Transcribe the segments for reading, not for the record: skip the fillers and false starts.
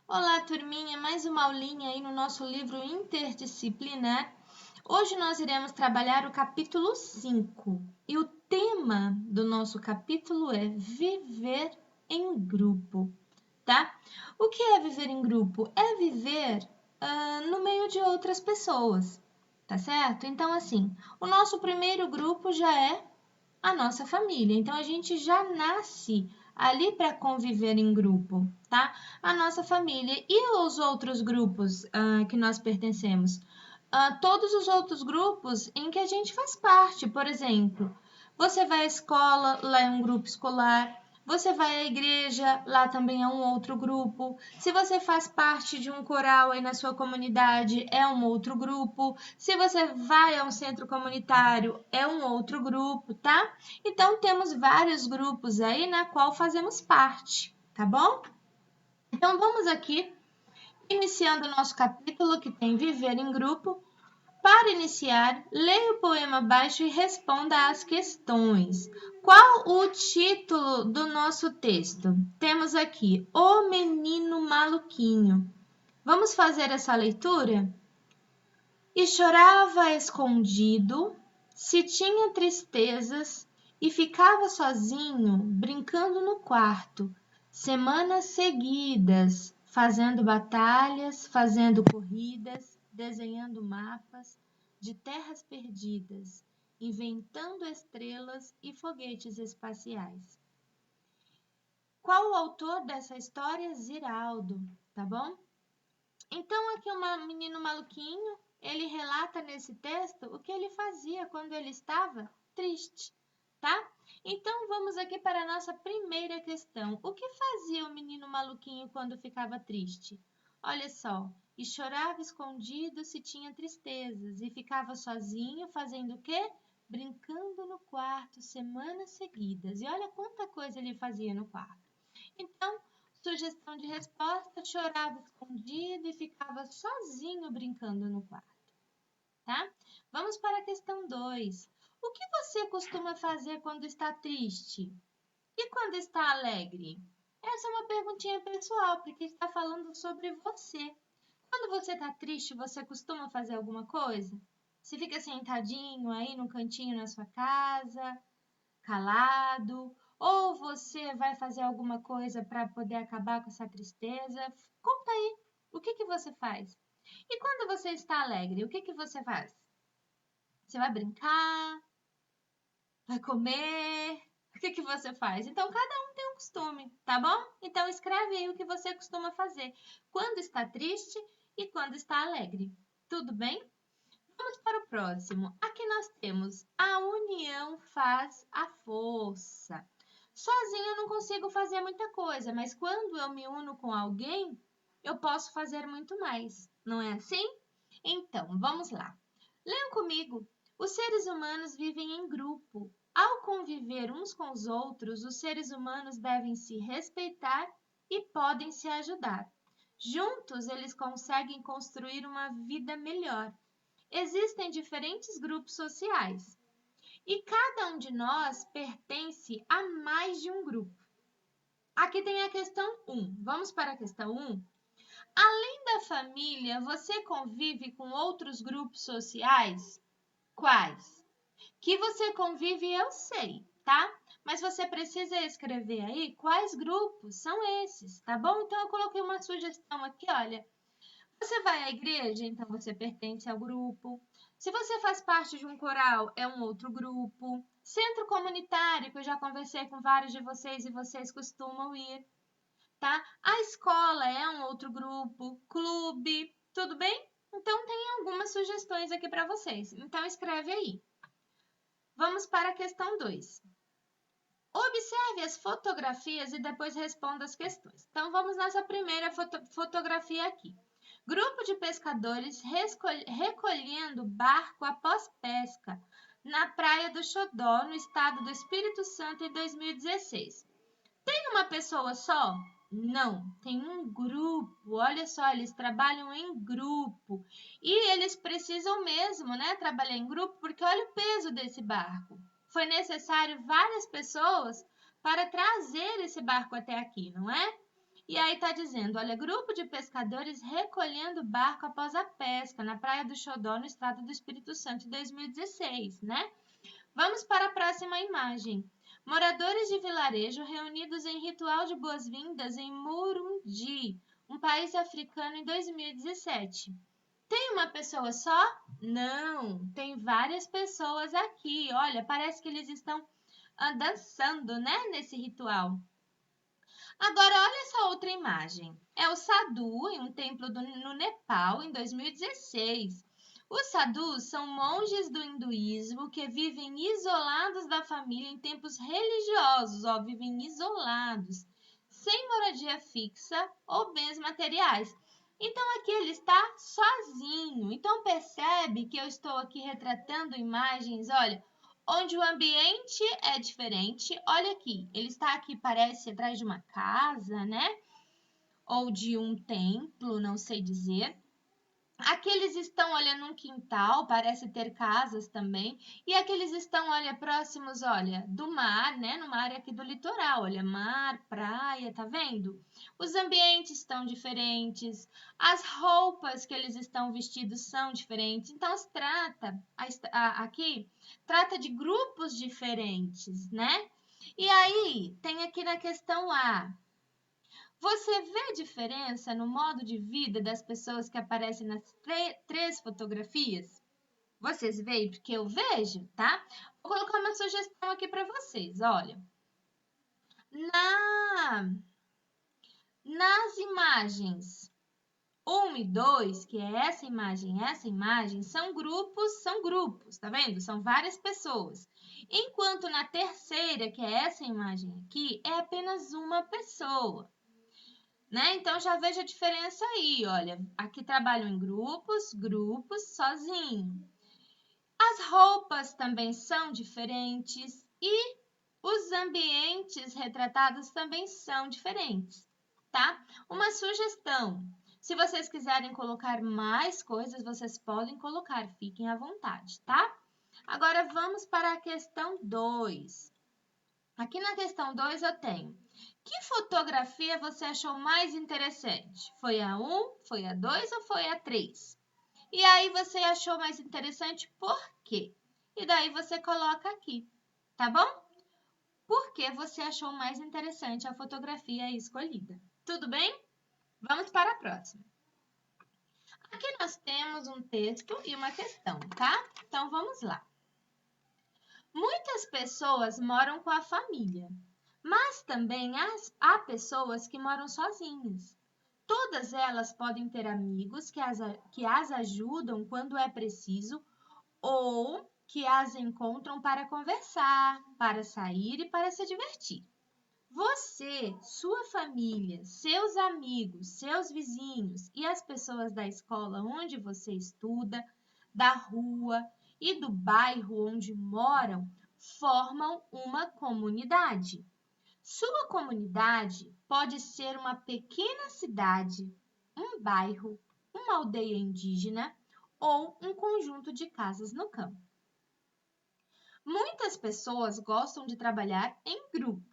Olá, turminha, mais uma aulinha aí no nosso livro interdisciplinar. Hoje nós iremos trabalhar o capítulo 5 e o tema do nosso capítulo é viver em grupo, tá? O que é viver em grupo? É viver no meio de outras pessoas, tá certo? Então, assim, o nosso primeiro grupo já é a nossa família. Então, a gente já nasce ali para conviver em grupo, tá? A nossa família e os outros grupos que nós pertencemos. Todos os outros grupos em que a gente faz parte, por exemplo, você vai à escola, lá é um grupo escolar. Você vai à igreja, lá também é um outro grupo. Se você faz parte de um coral aí na sua comunidade, é um outro grupo. Se você vai a um centro comunitário, é um outro grupo, tá? Então, temos vários grupos aí na qual fazemos parte, tá bom? Então, vamos aqui, iniciando o nosso capítulo que tem viver em grupo. Para iniciar, leia o poema abaixo e responda às questões. Qual o título do nosso texto? Temos aqui, O Menino Maluquinho. Vamos fazer essa leitura? E chorava escondido, se tinha tristezas, e ficava sozinho, brincando no quarto, semanas seguidas, fazendo batalhas, fazendo corridas, desenhando mapas de terras perdidas, inventando estrelas e foguetes espaciais. Qual o autor dessa história? Ziraldo, tá bom? Então, aqui um menino maluquinho, ele relata nesse texto o que ele fazia quando ele estava triste, tá? Então, vamos aqui para a nossa primeira questão. O que fazia o menino maluquinho quando ficava triste? Olha só, e chorava escondido se tinha tristezas, e ficava sozinho fazendo o quê? Brincando no quarto semanas seguidas. E olha quanta coisa ele fazia no quarto. Então, sugestão de resposta, chorava escondido e ficava sozinho brincando no quarto, tá? Vamos para a questão 2. O que você costuma fazer quando está triste? E quando está alegre? Essa é uma perguntinha pessoal, porque está falando sobre você. Quando você está triste, você costuma fazer alguma coisa? Você fica sentadinho aí no cantinho na sua casa, calado, ou você vai fazer alguma coisa para poder acabar com essa tristeza? Conta aí, o que que você faz? E quando você está alegre, o que que você faz? Você vai brincar? Vai comer? O que que você faz? Então, cada um tem um costume, tá bom? Então, escreve aí o que você costuma fazer quando está triste e quando está alegre. Tudo bem? Vamos para o próximo. Aqui nós temos a união faz a força. Sozinho eu não consigo fazer muita coisa, mas quando eu me uno com alguém, eu posso fazer muito mais. Não é assim? Então, vamos lá. Leiam comigo. Os seres humanos vivem em grupo. Ao conviver uns com os outros, os seres humanos devem se respeitar e podem se ajudar. Juntos, eles conseguem construir uma vida melhor. Existem diferentes grupos sociais e cada um de nós pertence a mais de um grupo. Aqui tem a questão 1. Vamos para a questão 1? Além da família, você convive com outros grupos sociais? Quais? Que você convive, eu sei, tá? Mas você precisa escrever aí quais grupos são esses, tá bom? Então, eu coloquei uma sugestão aqui, olha. Você vai à igreja, então você pertence ao grupo. Se você faz parte de um coral, é um outro grupo. Centro comunitário, que eu já conversei com vários de vocês e vocês costumam ir, tá? A escola é um outro grupo. Clube, tudo bem? Então, tem algumas sugestões aqui para vocês. Então, escreve aí. Vamos para a questão 2. Observe as fotografias e depois responda as questões. Então, vamos nessa primeira fotografia aqui. Grupo de pescadores recolhendo barco após pesca na praia do Xodó, no estado do Espírito Santo, em 2016. Tem uma pessoa só? Não, tem um grupo. Olha só, eles trabalham em grupo. E eles precisam mesmo, né, trabalhar em grupo, porque olha o peso desse barco. Foi necessário várias pessoas para trazer esse barco até aqui, não é? E aí tá dizendo, olha, grupo de pescadores recolhendo barco após a pesca na Praia do Xodó, no estado do Espírito Santo, em 2016, né? Vamos para a próxima imagem. Moradores de vilarejo reunidos em ritual de boas-vindas em Burundi, um país africano, em 2017. Tem uma pessoa só? Não, tem várias pessoas aqui. Olha, parece que eles estão dançando, né, nesse ritual. Agora, olha essa outra imagem. É o Sadhu em um templo no Nepal, em 2016. Os sadhus são monges do hinduísmo que vivem isolados da família em tempos religiosos, vivem isolados, sem moradia fixa ou bens materiais. Então, aqui ele está sozinho. Então, percebe que eu estou aqui retratando imagens, olha, onde o ambiente é diferente. Olha aqui, ele está aqui, parece, atrás de uma casa, né? Ou de um templo, não sei dizer. Aqui eles estão, olha, num quintal, parece ter casas também. E aqui eles estão, olha, próximos, olha, do mar, né? Numa área aqui do litoral, olha, mar, praia, tá vendo? Os ambientes estão diferentes, as roupas que eles estão vestidos são diferentes. Então, se trata, aqui, trata de grupos diferentes, né? E aí, tem aqui na questão A, você vê diferença no modo de vida das pessoas que aparecem nas três fotografias? Vocês veem? Porque eu vejo, tá? Vou colocar uma sugestão aqui para vocês. Olha, nas imagens 1 e 2, que é essa imagem, são grupos, tá vendo? São várias pessoas. Enquanto na terceira, que é essa imagem aqui, é apenas uma pessoa. Né? Então, já veja a diferença aí, olha, aqui trabalham em grupos, sozinho. As roupas também são diferentes e os ambientes retratados também são diferentes, tá? Uma sugestão, se vocês quiserem colocar mais coisas, vocês podem colocar, fiquem à vontade, tá? Agora, vamos para a questão 2. Aqui na questão 2 eu tenho, que fotografia você achou mais interessante? Foi a 1, foi a 2 ou foi a 3? E aí você achou mais interessante por quê? E daí você coloca aqui, tá bom? Por que você achou mais interessante a fotografia escolhida? Tudo bem? Vamos para a próxima. Aqui nós temos um texto e uma questão, tá? Então vamos lá. Muitas pessoas moram com a família, mas também há pessoas que moram sozinhas. Todas elas podem ter amigos que as ajudam quando é preciso ou que as encontram para conversar, para sair e para se divertir. Você, sua família, seus amigos, seus vizinhos e as pessoas da escola onde você estuda, da rua e do bairro onde moram formam uma comunidade. Sua comunidade pode ser uma pequena cidade, um bairro, uma aldeia indígena ou um conjunto de casas no campo. Muitas pessoas gostam de trabalhar em grupo.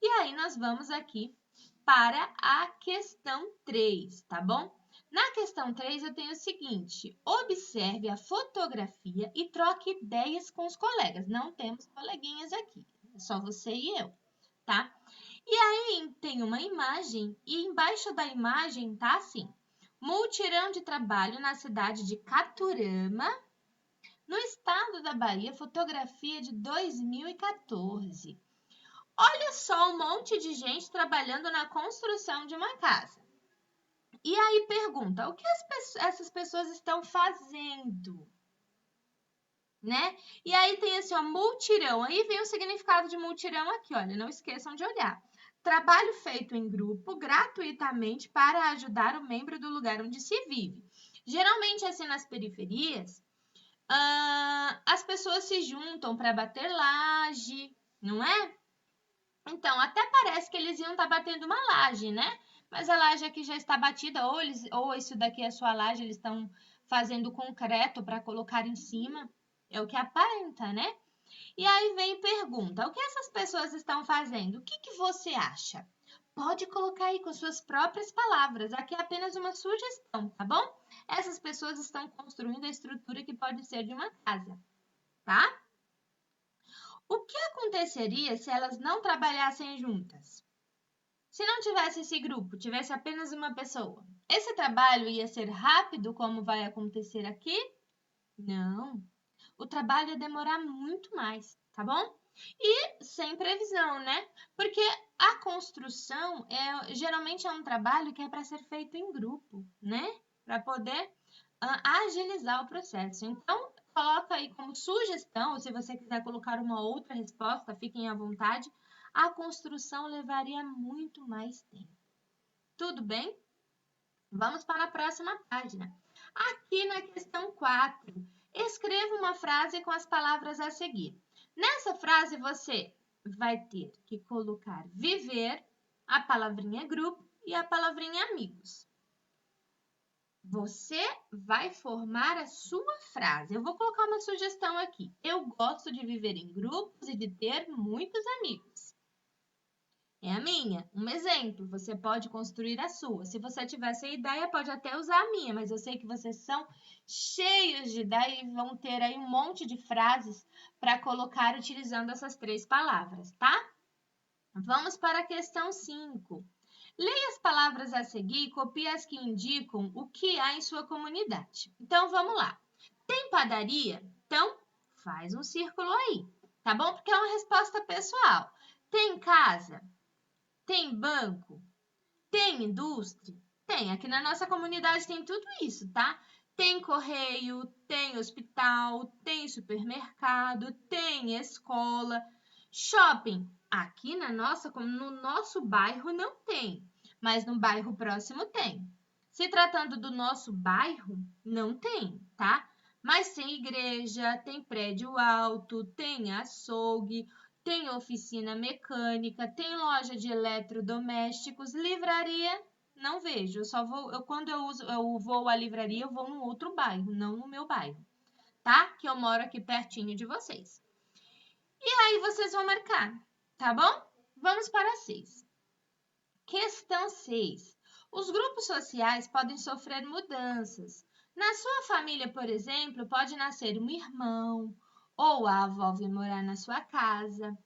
E aí nós vamos aqui para a questão 3, tá bom? Na questão 3 eu tenho o seguinte, observe a fotografia e troque ideias com os colegas. Não temos coleguinhas aqui, é só você e eu, tá? E aí tem uma imagem e embaixo da imagem tá assim, mutirão de trabalho na cidade de Caturama, no estado da Bahia, fotografia de 2014. Olha só um monte de gente trabalhando na construção de uma casa. E aí pergunta, o que essas pessoas estão fazendo? Né? E aí tem assim, ó, multirão. Aí vem o significado de multirão aqui, olha, não esqueçam de olhar. Trabalho feito em grupo, gratuitamente, para ajudar o membro do lugar onde se vive. Geralmente, assim, nas periferias, as pessoas se juntam para bater laje, não é? Então, até parece que eles iam estar batendo uma laje, né? Mas a laje aqui já está batida, ou isso daqui é sua laje, eles estão fazendo concreto para colocar em cima. É o que aparenta, né? E aí vem pergunta, o que essas pessoas estão fazendo? O que você acha? pode colocar aí com suas próprias palavras. Aqui é apenas uma sugestão, tá bom? Essas pessoas estão construindo a estrutura que pode ser de uma casa, tá? O que aconteceria se elas não trabalhassem juntas? Se não tivesse esse grupo, tivesse apenas uma pessoa, esse trabalho ia ser rápido, como vai acontecer aqui? Não. O trabalho ia demorar muito mais, tá bom? E sem previsão, né? Porque a construção geralmente é um trabalho que é para ser feito em grupo, né? Para poder agilizar o processo. Então, coloca aí como sugestão, ou se você quiser colocar uma outra resposta, fiquem à vontade. A construção levaria muito mais tempo. Tudo bem? Vamos para a próxima página. Aqui na questão 4, escreva uma frase com as palavras a seguir. Nessa frase, você vai ter que colocar viver, a palavrinha grupo e a palavrinha amigos. Você vai formar a sua frase. Eu vou colocar uma sugestão aqui. Eu gosto de viver em grupos e de ter muitos amigos. É a minha. Um exemplo, você pode construir a sua. Se você tiver essa ideia, pode até usar a minha, mas eu sei que vocês são cheios de ideia e vão ter aí um monte de frases para colocar utilizando essas 3 palavras, tá? Vamos para a questão 5. Leia as palavras a seguir e copie as que indicam o que há em sua comunidade. Então, vamos lá. Tem padaria? Então, faz um círculo aí, tá bom? Porque é uma resposta pessoal. Tem casa? Tem banco? Tem indústria? Tem. Aqui na nossa comunidade tem tudo isso, tá? Tem correio, tem hospital, tem supermercado, tem escola, shopping. Aqui no nosso bairro não tem, mas no bairro próximo tem. Se tratando do nosso bairro, não tem, tá? Mas tem igreja, tem prédio alto, tem açougue, tem oficina mecânica, tem loja de eletrodomésticos, livraria, não vejo. Quando eu vou à livraria, eu vou num outro bairro, não no meu bairro, tá? Que eu moro aqui pertinho de vocês. E aí vocês vão marcar, tá bom? Vamos para 6. Questão 6. Os grupos sociais podem sofrer mudanças. Na sua família, por exemplo, pode nascer um irmão, ou a avó vir morar na sua casa.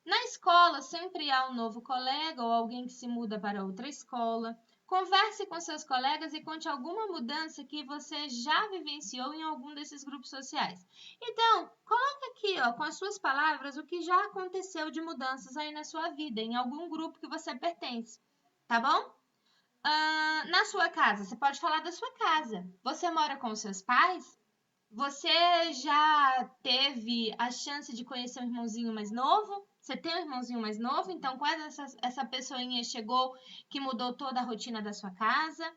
Na escola, sempre há um novo colega ou alguém que se muda para outra escola. Converse com seus colegas e conte alguma mudança que você já vivenciou em algum desses grupos sociais. Então, coloque aqui, ó, com as suas palavras, o que já aconteceu de mudanças aí na sua vida, em algum grupo que você pertence, tá bom? Na sua casa, você pode falar da sua casa. Você mora com os seus pais? Você já teve a chance de conhecer um irmãozinho mais novo? Você tem um irmãozinho mais novo? Então, quando essa pessoinha chegou que mudou toda a rotina da sua casa?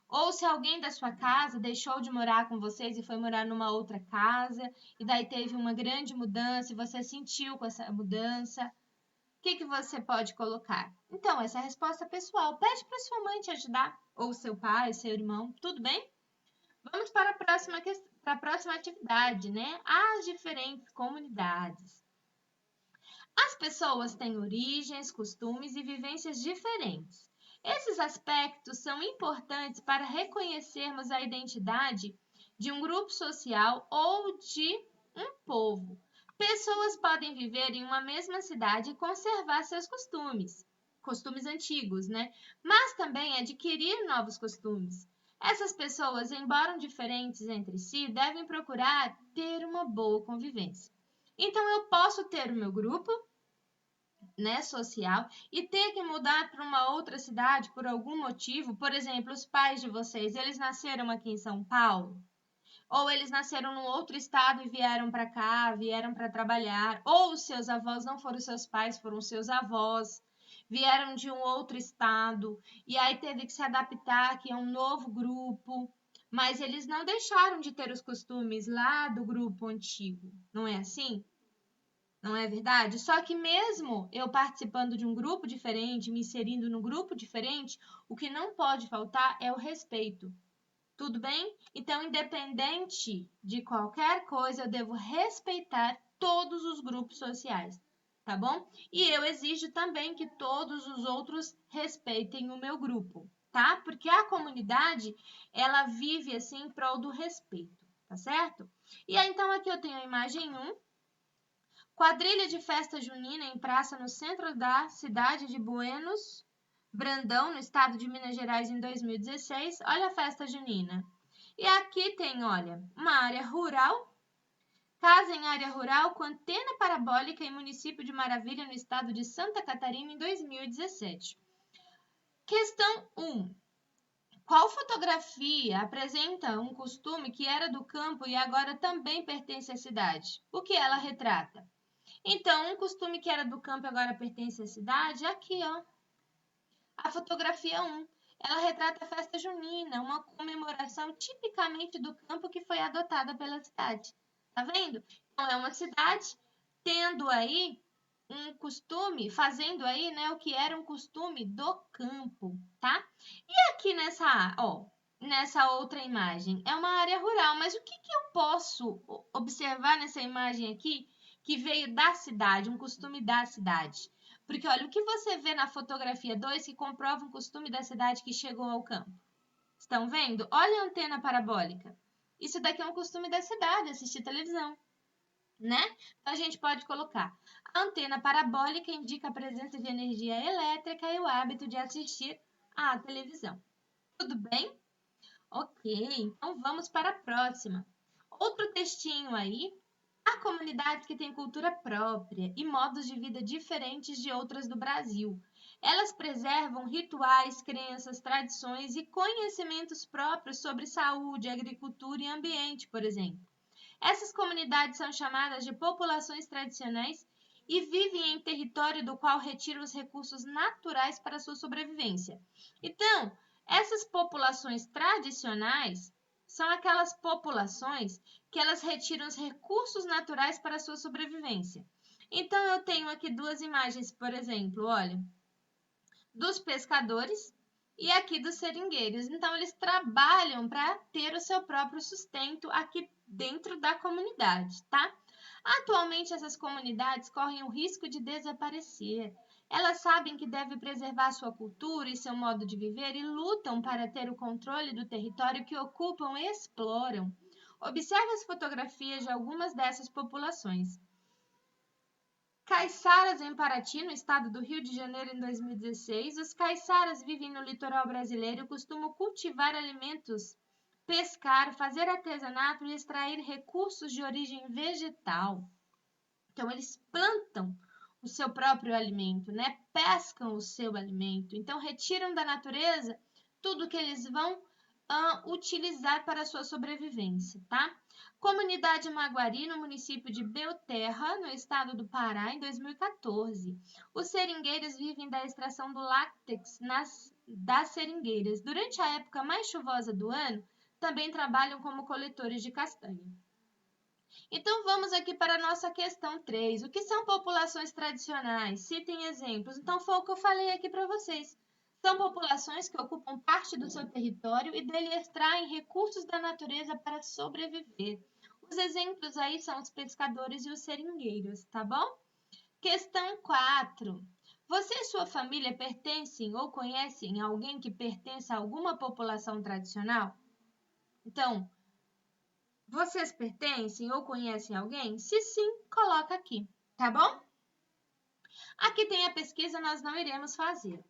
Ou se alguém da sua casa deixou de morar com vocês e foi morar numa outra casa, e daí teve uma grande mudança e você sentiu com essa mudança? O que você pode colocar? Então, essa é a resposta pessoal. Pede para sua mãe te ajudar, ou seu pai, seu irmão, tudo bem? Vamos para a próxima atividade, né? As diferentes comunidades. As pessoas têm origens, costumes e vivências diferentes. Esses aspectos são importantes para reconhecermos a identidade de um grupo social ou de um povo. Pessoas podem viver em uma mesma cidade e conservar seus costumes antigos, né? Mas também adquirir novos costumes. Essas pessoas, embora diferentes entre si, devem procurar ter uma boa convivência. Então, eu posso ter o meu grupo, né, social e ter que mudar para uma outra cidade por algum motivo. Por exemplo, os pais de vocês, eles nasceram aqui em São Paulo? Ou eles nasceram num outro estado e vieram para cá, vieram para trabalhar? Ou os seus avós não foram seus pais, foram seus avós? Vieram de um outro estado e aí teve que se adaptar aqui a um novo grupo, mas eles não deixaram de ter os costumes lá do grupo antigo, não é assim? Não é verdade? Só que mesmo eu participando de um grupo diferente, me inserindo num grupo diferente, o que não pode faltar é o respeito. Tudo bem? Então, independente de qualquer coisa, eu devo respeitar todos os grupos sociais. tá bom? E eu exijo também que todos os outros respeitem o meu grupo, tá? Porque a comunidade, ela vive assim em prol do respeito, tá certo? E aí, então, aqui eu tenho a imagem 1, quadrilha de festa junina em praça no centro da cidade de Buenos Brandão, no estado de Minas Gerais, em 2016. Olha a festa junina. E aqui tem, olha, uma área rural, casa em área rural com antena parabólica em município de Maravilha, no estado de Santa Catarina, em 2017. Questão 1. Qual fotografia apresenta um costume que era do campo e agora também pertence à cidade? O que ela retrata? Então, um costume que era do campo e agora pertence à cidade, aqui, ó. A fotografia 1. Ela retrata a festa junina, uma comemoração tipicamente do campo que foi adotada pela cidade. Tá vendo? Então, é uma cidade tendo aí um costume, fazendo aí, né, o que era um costume do campo, tá? E aqui nessa outra imagem, é uma área rural, mas o que eu posso observar nessa imagem aqui que veio da cidade, um costume da cidade? Porque olha, o que você vê na fotografia 2 que comprova um costume da cidade que chegou ao campo? Estão vendo? Olha a antena parabólica. Isso daqui é um costume da cidade, assistir televisão, né? Então, a gente pode colocar: a antena parabólica indica a presença de energia elétrica e o hábito de assistir à televisão. Tudo bem? Ok, então vamos para a próxima. Outro textinho aí. Há comunidades que têm cultura própria e modos de vida diferentes de outras do Brasil. Elas preservam rituais, crenças, tradições e conhecimentos próprios sobre saúde, agricultura e ambiente, por exemplo. Essas comunidades são chamadas de populações tradicionais e vivem em território do qual retiram os recursos naturais para sua sobrevivência. Então, essas populações tradicionais são aquelas populações que elas retiram os recursos naturais para sua sobrevivência. Então, eu tenho aqui duas imagens, por exemplo, olha, dos pescadores e aqui dos seringueiros. Então, eles trabalham para ter o seu próprio sustento aqui dentro da comunidade, tá? Atualmente, essas comunidades correm o risco de desaparecer. Elas sabem que devem preservar sua cultura e seu modo de viver e lutam para ter o controle do território que ocupam e exploram. Observe as fotografias de algumas dessas populações. Caiçaras em Paraty, no estado do Rio de Janeiro, em 2016. Os caiçaras vivem no litoral brasileiro e costumam cultivar alimentos, pescar, fazer artesanato e extrair recursos de origem vegetal. Então, eles plantam o seu próprio alimento, né? Pescam o seu alimento. Então, retiram da natureza tudo que eles vão utilizar para a sua sobrevivência, tá? Comunidade Maguari, no município de Belterra, no estado do Pará, em 2014. Os seringueiros vivem da extração do látex das seringueiras. Durante a época mais chuvosa do ano, também trabalham como coletores de castanha. Então, vamos aqui para a nossa questão 3. O que são populações tradicionais? Citem exemplos. Então, foi o que eu falei aqui para vocês. São populações que ocupam parte do seu território e dele extraem recursos da natureza para sobreviver. Os exemplos aí são os pescadores e os seringueiros, tá bom? Questão 4. Você e sua família pertencem ou conhecem alguém que pertence a alguma população tradicional? Então, vocês pertencem ou conhecem alguém? Se sim, coloca aqui, tá bom? Aqui tem a pesquisa, nós não iremos fazer.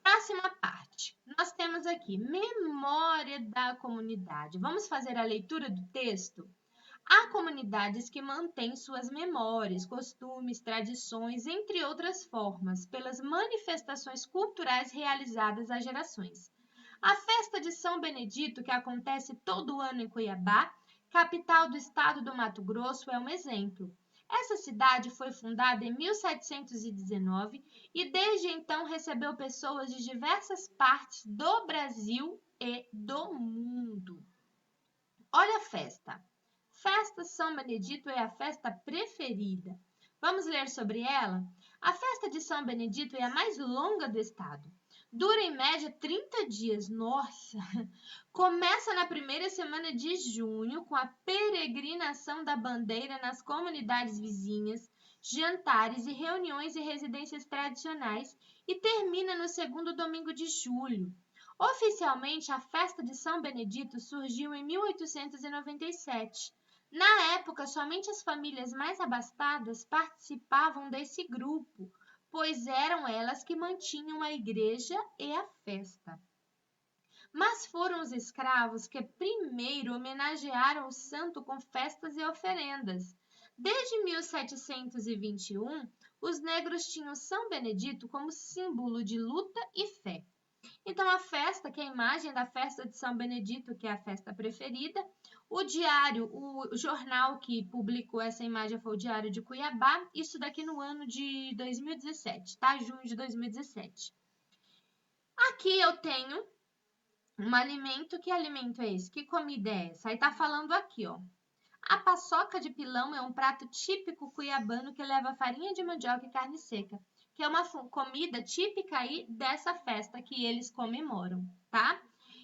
Próxima parte. Nós temos aqui memória da comunidade. Vamos fazer a leitura do texto? Há comunidades que mantêm suas memórias, costumes, tradições, entre outras formas, pelas manifestações culturais realizadas há gerações. A festa de São Benedito, que acontece todo ano em Cuiabá, capital do estado do Mato Grosso, é um exemplo. Essa cidade foi fundada em 1719 e desde então recebeu pessoas de diversas partes do Brasil e do mundo. Olha a festa. Festa São Benedito é a festa preferida. Vamos ler sobre ela? A festa de São Benedito é a mais longa do estado. Dura em média 30 dias. Nossa! Começa na primeira semana de junho com a peregrinação da bandeira nas comunidades vizinhas, jantares e reuniões em residências tradicionais e termina no segundo domingo de julho. Oficialmente, a festa de São Benedito surgiu em 1897. Na época, somente as famílias mais abastadas participavam desse grupo, pois eram elas que mantinham a igreja e a festa. Mas foram os escravos que primeiro homenagearam o santo com festas e oferendas. Desde 1721, os negros tinham São Benedito como símbolo de luta e fé. Então, a festa, que é a imagem da festa de São Benedito, que é a festa preferida, o diário, o jornal que publicou essa imagem foi o Diário de Cuiabá, isso daqui no ano de 2017, tá? Junho de 2017. Aqui eu tenho um alimento. Que alimento é esse? Que comida é essa? Aí tá falando aqui, ó. A paçoca de pilão é um prato típico cuiabano que leva farinha de mandioca e carne seca, que é uma comida típica aí dessa festa que eles comemoram, tá?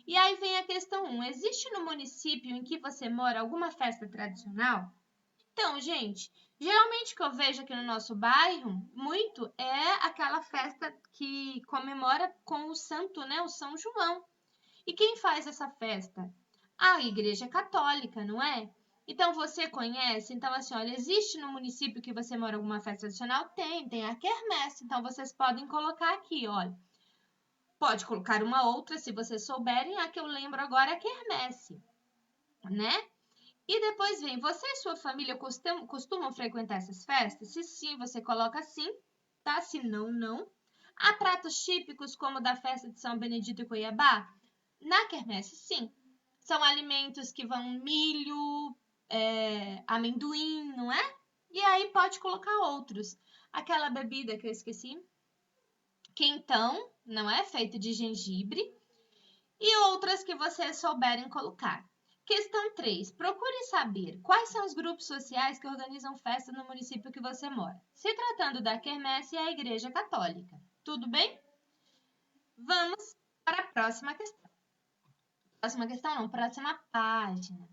E aí vem a questão 1. Existe no município em que você mora alguma festa tradicional? Então, gente, geralmente o que eu vejo aqui no nosso bairro, muito, é aquela festa que comemora com o santo, né? O São João. E quem faz essa festa? A Igreja Católica, não é? Então, você conhece? Então, assim, olha, existe no município que você mora alguma festa tradicional? Tem a quermesse. Então, vocês podem colocar aqui, olha. Pode colocar uma outra, se vocês souberem. A que eu lembro agora é a quermesse, né? E depois vem, você e sua família costumam frequentar essas festas? Se sim, você coloca sim, tá? Se não, não. Há pratos típicos como o da festa de São Benedito e Cuiabá? Na quermesse, sim. São alimentos que vão milho, amendoim, não é? E aí pode colocar outros. Aquela bebida que eu esqueci, quentão, não é? Feito de gengibre. E outras que vocês souberem colocar. Questão 3. Procure saber quais são os grupos sociais que organizam festas no município que você mora. Se tratando da quermesse, é a Igreja Católica. Tudo bem? Vamos para a próxima questão. Próxima questão não, próxima página.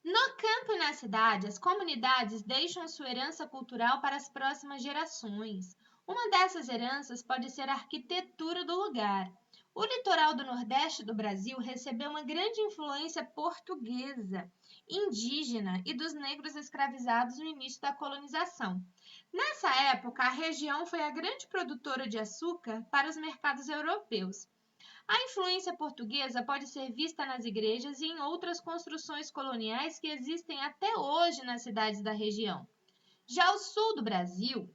No campo e na cidade, as comunidades deixam sua herança cultural para as próximas gerações. Uma dessas heranças pode ser a arquitetura do lugar. O litoral do Nordeste do Brasil recebeu uma grande influência portuguesa, indígena e dos negros escravizados no início da colonização. Nessa época, a região foi a grande produtora de açúcar para os mercados europeus. A influência portuguesa pode ser vista nas igrejas e em outras construções coloniais que existem até hoje nas cidades da região. Já o sul do Brasil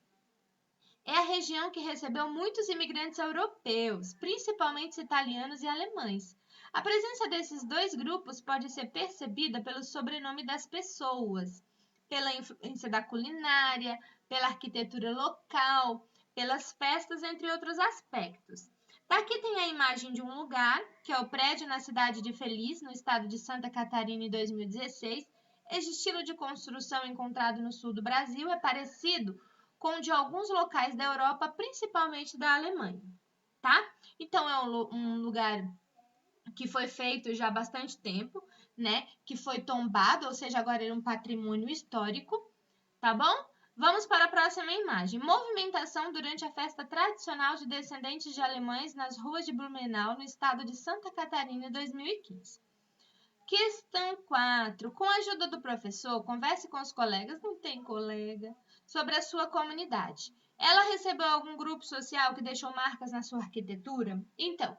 é a região que recebeu muitos imigrantes europeus, principalmente italianos e alemães. A presença desses dois grupos pode ser percebida pelo sobrenome das pessoas, pela influência da culinária, pela arquitetura local, pelas festas, entre outros aspectos. Daqui tem a imagem de um lugar, que é o prédio na cidade de Feliz, no estado de Santa Catarina, em 2016. Este estilo de construção encontrado no sul do Brasil é parecido com o de alguns locais da Europa, principalmente da Alemanha, tá? Então, é um lugar que foi feito já há bastante tempo, né? Que foi tombado, ou seja, agora é um patrimônio histórico, tá bom? Vamos para a próxima imagem. Movimentação durante a festa tradicional de descendentes de alemães nas ruas de Blumenau, no estado de Santa Catarina, em 2015. Questão 4. Com a ajuda do professor, converse com os colegas, não tem colega, sobre a sua comunidade. Ela recebeu algum grupo social que deixou marcas na sua arquitetura? Então,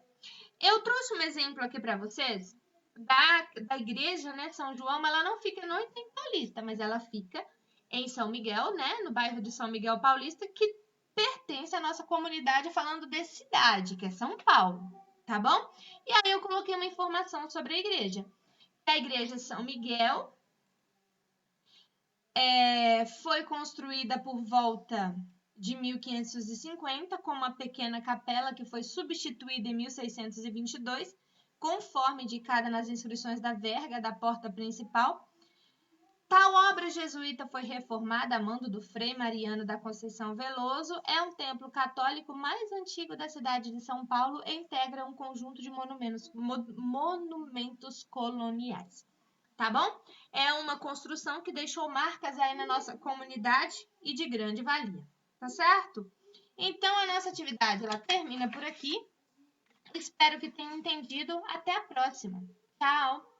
eu trouxe um exemplo aqui para vocês da igreja, né, São João, mas ela não fica no Itaim Paulista, mas ela fica em São Miguel, né, no bairro de São Miguel Paulista, que pertence à nossa comunidade, falando de cidade, que é São Paulo, tá bom? E aí eu coloquei uma informação sobre a igreja. A igreja São Miguel foi construída por volta de 1550, com uma pequena capela que foi substituída em 1622, conforme indicada nas inscrições da verga da porta principal. Tal obra jesuíta foi reformada a mando do Frei Mariano da Conceição Veloso. É um templo católico mais antigo da cidade de São Paulo e integra um conjunto de monumentos coloniais. tá bom? É uma construção que deixou marcas aí na nossa comunidade e de grande valia, tá certo? Então, a nossa atividade, ela termina por aqui. Espero que tenham entendido. Até a próxima. Tchau!